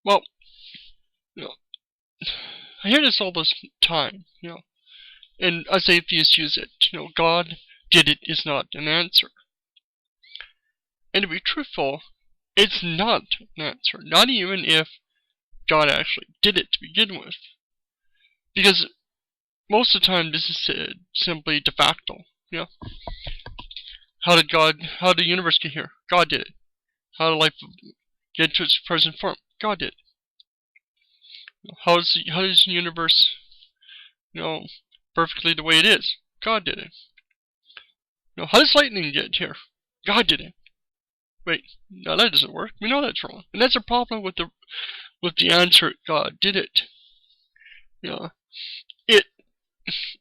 Well, you know, I hear this all the time, and us atheists use it. God did it is not an answer. And to be truthful, it's not an answer. Not even if God actually did it to begin with. Because most of the time this is simply de facto. How did the universe get here? God did it. How did life get to its present form? God did it. How does the universe, perfectly the way it is? God did it. How does lightning get here? God did it. Wait, no, that doesn't work. We know that's wrong, and that's a problem with the answer. God did it. It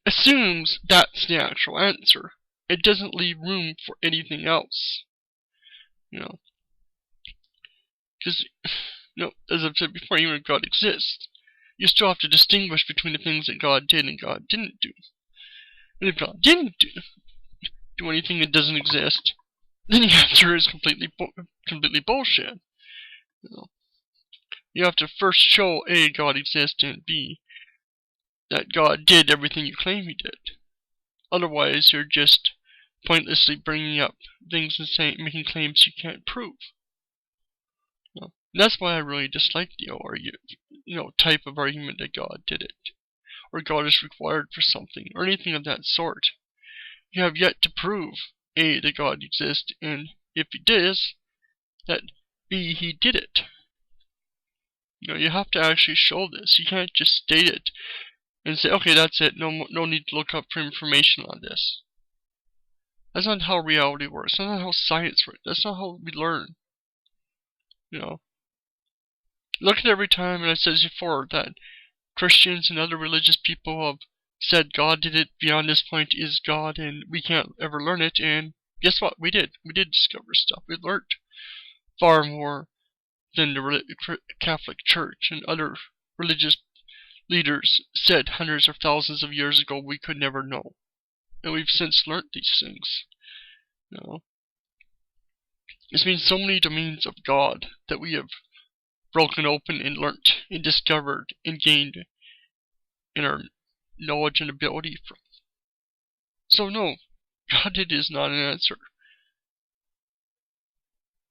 assumes that's the actual answer. It doesn't leave room for anything else. Because as I've said before, even if God exists, you still have to distinguish between the things that God did and God didn't do. And if God didn't do anything that doesn't exist, then the answer is completely bullshit. You have to first show A, God exists, and B, that God did everything you claim He did. Otherwise, you're just pointlessly bringing up things and making claims you can't prove. And that's why I really dislike the type of argument that God did it, or God is required for something, or anything of that sort. You have yet to prove A, that God exists, and if He does, that B, He did it. You have to actually show this. You can't just state it and say, okay, that's it. No need to look up for information on this. That's not how reality works. That's not how science works. That's not how we learn. Look at every time, and I said this before, that Christians and other religious people have said God did it, beyond this point is God, and we can't ever learn it, and guess what? We did. We did discover stuff. We learned far more than the Catholic Church and other religious leaders said hundreds of thousands of years ago we could never know. And we've since learned these things. There's been so many domains of God that we have broken open and learnt and discovered and gained in our knowledge and ability from. So no, God is not an answer.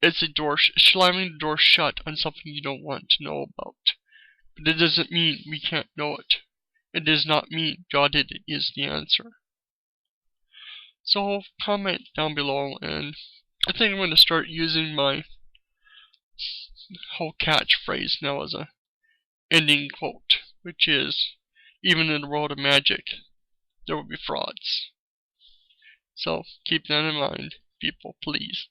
It's a door, slamming the door shut on something you don't want to know about. But it doesn't mean we can't know it. It does not mean God is the answer. So comment down below, and I think I'm going to start using my whole catchphrase now as a ending quote, which is, even in the world of magic, there will be frauds. So keep that in mind, people, please.